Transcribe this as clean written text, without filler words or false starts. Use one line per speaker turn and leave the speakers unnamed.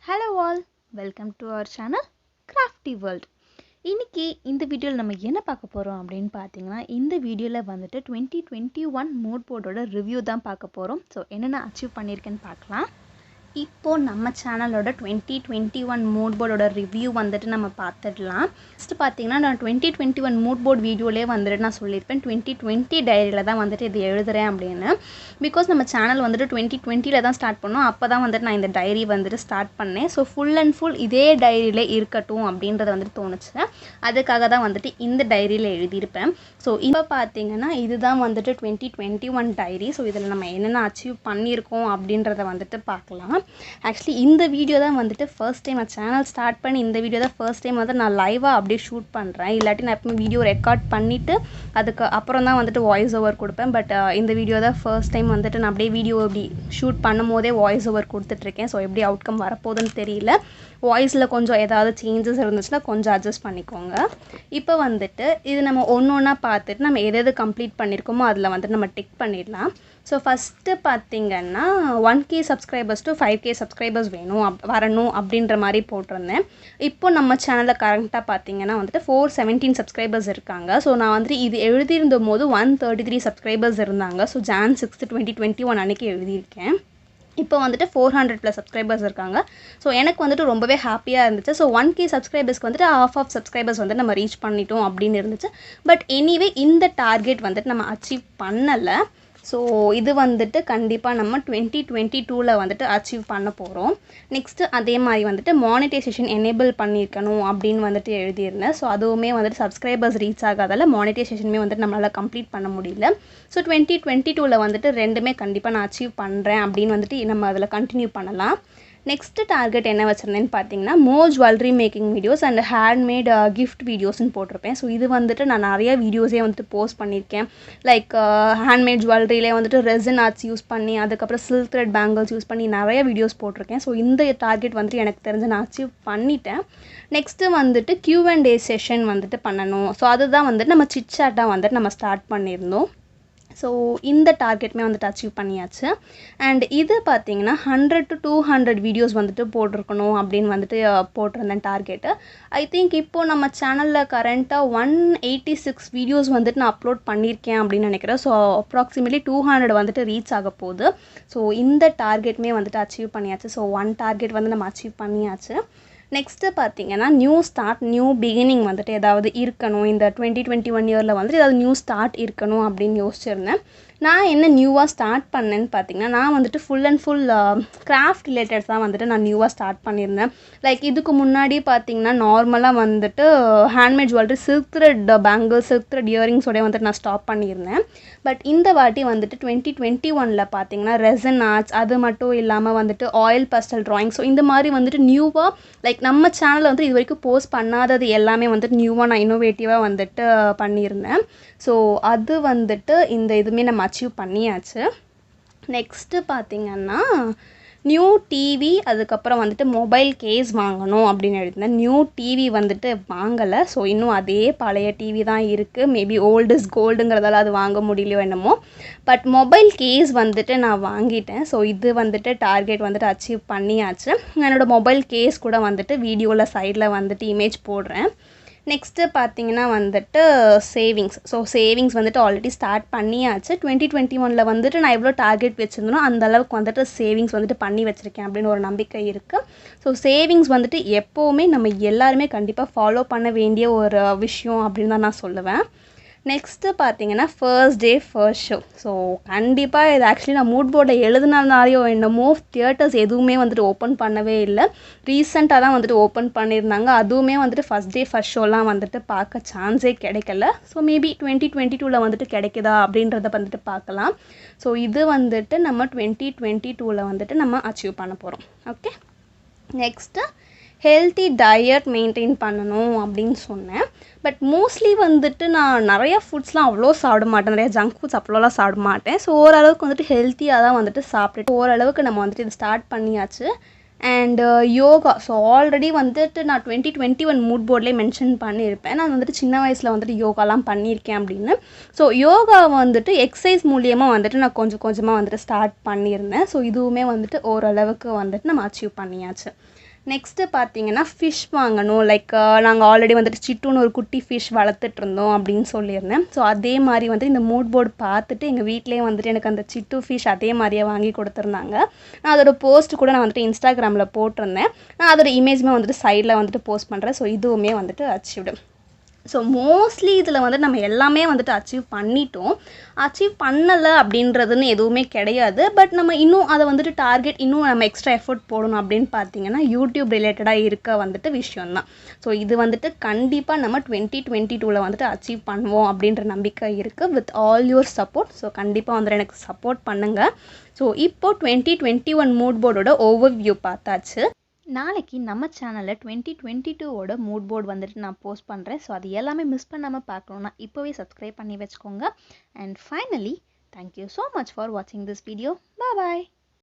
Hello all, welcome to our channel Craftiiee World. இன்னைக்கு இந்த வீடியோல நம்ம என்ன பார்க்க போறோம் அப்படினு பாத்தீங்கன்னா இந்த வீடியோல வந்துட்டு 2021 mood board ஓட ரிவ்யூ தான் பார்க்க போறோம். சோ என்னென்ன அச்சீவ் பண்ணிருக்கேன்னு பார்க்கலாம். இப்போ நம்ம சேனலோட 2021 mood board ஓட ரிவ்யூ வந்துட்டு நம்ம பார்த்துடலாம். ஃபர்ஸ்ட் பாத்தீங்கன்னா நான் 2021 mood board வீடியோலயே வந்துட்டு நான் சொல்லிருப்பேன் 2020 டைரியில தான் வந்துட்டு இது எழுதுறேன் அப்படினு. பிகாஸ் நம்ம சேனல் வந்துட்டு 2020ல தான் ஸ்டார்ட் பண்ணோம். அப்பதான் வந்துட்டு நான் இந்த டைரி வந்துட்டு ஸ்டார்ட் பண்ணேன். சோ ஃபுல் அண்ட் ஃபுல் இதே டைரியில இருக்கட்டும் அப்படின்றது வந்துட்டு தோணுச்சு. அதுக்காக தான் வந்துட்டு இந்த டைரியில எழுதி இருப்பேன். சோ இப்போ பாத்தீங்கன்னா இதுதான் வந்துட்டு 2021 டைரி. சோ இதல நம்ம என்னென்ன அச்சீவ் பண்ணிருக்கோம் அப்படின்றத வந்துட்டு பார்க்கலாம். ஆக்சுவலி இந்த வீடியோ தான் வந்துட்டு ஃபர்ஸ்ட் டைம் சேனல் ஸ்டார்ட் பண்ணி இந்த வீடியோ தான் ஃபர்ஸ்ட் டைம் வந்து நான் லைவா அப்படியே ஷூட் பண்றேன். இல்லாட்டி நான் எப்பவுமே வீடியோ ரெக்கார்ட் பண்ணிட்டு அதுக்கு அப்புறம் தான் வந்துட்டு வாய்ஸ் ஓவர் கொடுப்பேன். பட் இந்த வீடியோ தான் ஃபர்ஸ்ட் டைம் வந்துட்டு நான் அப்படியே வீடியோ அப்படி ஷூட் பண்ணும்போதே வாய்ஸ் ஓவர் கொடுத்துட்டு இருக்கேன். ஸோ எப்படி அவுட்கம் வரப்போகுதுன்னு தெரியல. வாய்ஸில் கொஞ்சம் ஏதாவது சேஞ்சஸ் இருந்துச்சுன்னா கொஞ்சம் அட்ஜஸ்ட் பண்ணிக்கோங்க. இப்போ வந்துட்டு இது நம்ம ஒன்றா பார்த்துட்டு நம்ம எது கம்ப்ளீட் பண்ணியிருக்கோமோ அதில் வந்துட்டு நம்ம டிக் பண்ணிடலாம். ஸோ ஃபஸ்ட்டு பார்த்தீங்கன்னா 1K subscribers to 5K subscribers வரணும் அப்படின்ற மாதிரி போட்டிருந்தேன். இப்போ நம்ம சேனலில் கரெக்டாக பார்த்தீங்கன்னா வந்துட்டு 417 சப்ஸ்கிரைபர்ஸ் இருக்காங்க. ஸோ நான் வந்துட்டு இது எழுதியிருந்த போது 133 சப்ஸ்கிரைபர்ஸ் இருந்தாங்க. ஸோ Jan 6, 2021 அன்றைக்கி எழுதியிருக்கேன். இப்போ வந்துட்டு 400+ சப்ஸ்கிரைபர்ஸ் இருக்காங்க. ஸோ எனக்கு வந்துட்டு ரொம்பவே ஹாப்பியாக இருந்துச்சு. ஸோ 1K சப்ஸ்கிரைபர்ஸ்க்கு வந்துட்டு ஆஃப் சப்ஸ்கிரைபர்ஸ் வந்து நம்ம ரீச் பண்ணிட்டோம் அப்படின்னு இருந்துச்சு. பட் எனிவே இந்த டார்கெட் வந்துட்டு நம்ம அச்சீவ் பண்ணலை. ஸோ இது வந்துட்டு கண்டிப்பாக நம்ம 2022ல் வந்துட்டு அச்சீவ் பண்ண போகிறோம். நெக்ஸ்ட்டு அதே மாதிரி வந்துட்டு மானிட்டைசேஷன் எனேபிள் பண்ணியிருக்கணும் அப்படின்னு வந்துட்டு எழுதியிருந்தேன். ஸோ அதுவுமே வந்துட்டு சப்ஸ்கிரைபர்ஸ் ரீச் ஆகாதால் மானிட்டைசேஷனுமே வந்துட்டு நம்மளால் கம்ப்ளீட் பண்ண முடியல. ஸோ 2022ல் வந்துட்டு ரெண்டுமே கண்டிப்பாக நான் அச்சீவ் பண்ணுறேன் அப்படின்னு வந்துட்டு நம்ம அதில் கண்டினியூ பண்ணலாம். நெக்ஸ்ட்டு டார்கெட் என்ன வச்சுருந்தேன்னு பார்த்தீங்கன்னா more jewellery making videos and handmade gift வீடியோஸ்ன்னு போட்டிருப்பேன். ஸோ இது வந்துட்டு நான் நிறைய வீடியோஸே வந்துட்டு போஸ்ட் பண்ணியிருக்கேன். லைக் ஹேண்ட்மேட் ஜுவல்லரியிலே வந்துட்டு ரெசின் ஆர்ட்ஸ் யூஸ் பண்ணி அதுக்கப்புறம் சில்க் த்ரெட் பேங்கிள்ஸ் யூஸ் பண்ணி நிறைய வீடியோஸ் போட்டிருக்கேன். ஸோ இந்த டார்கெட் வந்துட்டு எனக்கு தெரிஞ்சு நான் அச்சீவ் பண்ணிட்டேன். நெக்ஸ்ட்டு வந்துட்டு Q&A செஷன் வந்துட்டு பண்ணணும். ஸோ அதுதான் வந்துட்டு நம்ம சிட்சாட்டாக வந்துட்டு நம்ம ஸ்டார்ட் பண்ணியிருந்தோம். ஸோ இந்த டார்கெட்டுமே வந்துட்டு அச்சீவ் பண்ணியாச்சு. அண்ட் இது பார்த்தீங்கன்னா 100 to 200 வீடியோஸ் வந்துட்டு போட்டிருக்கணும் அப்படின்னு வந்துட்டு போட்டிருந்தேன் டார்கெட்டு. ஐ திங்க் இப்போது நம்ம சேனலில் கரண்ட்டாக 186 வீடியோஸ் வந்துட்டு நான் அப்லோட் பண்ணியிருக்கேன் அப்படின்னு நினைக்கிறேன். ஸோ அப்ராக்சிமேட்லி 200 வந்துட்டு ரீச் ஆக போகுது. ஸோ இந்த டார்கெட்டுமே வந்துட்டு அச்சீவ் பண்ணியாச்சு. ஸோ 1 டார்கெட் வந்து நம்ம அச்சீவ் பண்ணியாச்சு. நெக்ஸ்ட்டு பார்த்தீங்கன்னா நியூ ஸ்டார்ட் நியூ பிகினிங் வந்துட்டு ஏதாவது இருக்கணும். இந்த 2021 இயரில் வந்துட்டு ஏதாவது நியூ ஸ்டார்ட் இருக்கணும் அப்படின்னு யோசிச்சிருந்தேன். நான் என்ன நியூவாக ஸ்டார்ட் பண்ணேன்னு பார்த்தீங்கன்னா நான் வந்துட்டு ஃபுல் அண்ட் ஃபுல் கிராஃப்ட் ரிலேட்டட்ஸ் தான் வந்துட்டு நான் நியூவாக ஸ்டார்ட் பண்ணியிருந்தேன். லைக் இதுக்கு முன்னாடி பார்த்தீங்கன்னா நார்மலாக வந்துட்டு handmade jewellery silk thread bangles silk thread இயரிங்ஸோடய வந்துட்டு நான் ஸ்டாப் பண்ணியிருந்தேன். பட் இந்த வாட்டி வந்துட்டு 2021ல் பார்த்தீங்கன்னா ரெசன் ஆர்ட்ஸ் அது மட்டும் இல்லாமல் வந்துட்டு ஆயில் பஸ்டல் ட்ராயிங். ஸோ இந்த மாதிரி வந்துட்டு நியூவாக லைக் நம்ம சேனலில் வந்துட்டு இது வரைக்கும் போஸ்ட் பண்ணாதது எல்லாமே வந்துட்டு நியூவாக நான் இன்னோவேட்டிவாக வந்துட்டு பண்ணியிருந்தேன். ஸோ அது வந்துட்டு இந்த இதுவுமே நம்ம அச்சீவ் பண்ணியாச்சு. நெக்ஸ்ட்டு பார்த்திங்கன்னா நியூ டிவி அதுக்கப்புறம் வந்துட்டு மொபைல் கேஸ் வாங்கணும் அப்படின்னு எழுதினேன். நியூ டிவி வந்துட்டு வாங்கலை. ஸோ இன்னும் அதே பழைய டிவி தான் இருக்குது. மேபி ஓல்டு இஸ் கோல்டுங்கிறதால அது வாங்க முடியலையோ என்னமோ. பட் மொபைல் கேஸ் வந்துட்டு நான் வாங்கிட்டேன். ஸோ இது வந்துட்டு டார்கெட் வந்துட்டு அச்சீவ் பண்ணியாச்சு. என்னோடய மொபைல் கேஸ் கூட வந்துட்டு வீடியோவில் சைடில் வந்துட்டு இமேஜ் போடுறேன். நெக்ஸ்ட்டு பார்த்தீங்கன்னா வந்துட்டு சேவிங்ஸ். ஸோ சேவிங்ஸ் வந்துட்டு ஆல்ரெடி ஸ்டார்ட் பண்ணியாச்சு. 2021ல் வந்துட்டு நான் எவ்வளோ டார்கெட் வச்சுருந்தனோ அந்தளவுக்கு வந்துட்டு சேவிங்ஸ் வந்துட்டு பண்ணி வச்சுருக்கேன் அப்படின்னு ஒரு நம்பிக்கை இருக்குது. ஸோ சேவிங்ஸ் வந்துட்டு எப்போவுமே நம்ம எல்லாருமே கண்டிப்பாக ஃபாலோ பண்ண வேண்டிய ஒரு விஷயம் அப்படின்னு தான் நான் சொல்லுவேன். நெக்ஸ்ட்டு பார்த்தீங்கன்னா first day first show. So கண்டிப்பாக இது ஆக்சுவலி நான் மூட் போர்டில் எழுதுனாலையோ என்னமோ தியேட்டர்ஸ் எதுவுமே வந்துட்டு ஓப்பன் பண்ணவே இல்லை. ரீசெண்டாக தான் வந்துட்டு ஓப்பன் பண்ணியிருந்தாங்க. அதுவுமே வந்துட்டு ஃபஸ்ட் டே ஃபர்ஸ்ட் ஷோலாம் வந்துட்டு பார்க்க சான்ஸே கிடைக்கல. ஸோ மேபி 2022ல் வந்துட்டு கிடைக்குதா அப்படின்றத வந்துட்டு பார்க்கலாம். ஸோ இது வந்துட்டு நம்ம 2022ல் வந்துட்டு நம்ம அச்சீவ் பண்ண போகிறோம். Okay. Next healthy diet maintain பண்ணணும் அப்படின்னு சொன்னேன். பட் மோஸ்ட்லி வந்துட்டு நான் நிறையா ஃபுட்ஸ்லாம் அவ்வளோ சாப்பிட மாட்டேன். நிறையா ஜங்க் ஃபுட்ஸ் அவ்வளோலாம் சாப்பிட மாட்டேன். ஸோ ஓரளவுக்கு வந்துட்டு ஹெல்த்தியாக தான் வந்துட்டு சாப்பிட்டுட்டு ஓரளவுக்கு நம்ம வந்துட்டு இது ஸ்டார்ட் பண்ணியாச்சு. அண்ட் யோகா. ஸோ ஆல்ரெடி வந்துட்டு நான் 2021 மூட் போர்ட்லேயே மென்ஷன் பண்ணியிருப்பேன். நான் வந்துட்டு சின்ன வயசில் வந்துட்டு யோகாலாம் பண்ணியிருக்கேன் அப்படின்னு. ஸோ யோகா வந்துட்டு எக்ஸசைஸ் மூலியமாக வந்துட்டு நான் கொஞ்சமாக வந்துட்டு ஸ்டார்ட் பண்ணியிருந்தேன். ஸோ இதுவுமே வந்துட்டு ஓரளவுக்கு வந்துட்டு நம்ம அச்சீவ் பண்ணியாச்சு.
நெக்ஸ்ட்டு பார்த்தீங்கன்னா ஃபிஷ் வாங்கணும். லைக் நாங்கள் ஆல்ரெடி வந்துட்டு சிட்டுன்னு ஒரு குட்டி ஃபிஷ் வளர்த்துட்டு இருந்தோம் அப்படின்னு சொல்லியிருந்தேன். ஸோ அதே மாதிரி வந்து இந்த மூட் போர்டு பார்த்துட்டு எங்கள் வீட்டிலேயே வந்துட்டு எனக்கு அந்த சிட்டு ஃபிஷ் அதே மாதிரியே வாங்கி கொடுத்துருந்தாங்க. நான் அதோட போஸ்ட் கூட நான் வந்துட்டு இன்ஸ்டாகிராமில் போட்டிருந்தேன். நான் அதோட இமேஜுமே வந்துட்டு சைடில் வந்துட்டு போஸ்ட் பண்ணுறேன். ஸோ இதுவுமே வந்துட்டு அச்சீவ்டு. ஸோ மோஸ்ட்லி இதில் வந்துட்டு நம்ம எல்லாமே வந்துட்டு அச்சீவ் பண்ணிட்டோம். அச்சீவ் பண்ணலை அப்படின்றதுன்னு எதுவுமே கிடையாது. பட் நம்ம இன்னும் அதை வந்துட்டு டார்கெட் இன்னும் நம்ம எக்ஸ்ட்ரா எஃபோர்ட் போடணும் அப்படின்னு பார்த்தீங்கன்னா யூடியூப் ரிலேட்டடாக இருக்க வந்துட்டு விஷயம்தான். ஸோ இது வந்துட்டு கண்டிப்பாக நம்ம 2022 வந்துட்டு அச்சீவ் பண்ணுவோம் அப்படின்ற நம்பிக்கை இருக்குது with all your support. So கண்டிப்பாக வந்துட்டு எனக்கு சப்போர்ட் பண்ணுங்கள். ஸோ இப்போது 2021 மூட் போர்டோட ஓவர்வியூ பார்த்தாச்சு.
நாளைக்கு நம்ம சேனலில் 2022 மூட் போர்டு வந்துட்டு நான் போஸ்ட் பண்ணுறேன். ஸோ அது எல்லாமே மிஸ் பண்ணாமல் பார்க்கணுன்னா இப்போவே சப்ஸ்கிரைப் பண்ணி வச்சுக்கோங்க. And finally thank you so much for வாட்சிங் திஸ் வீடியோ. பாய்.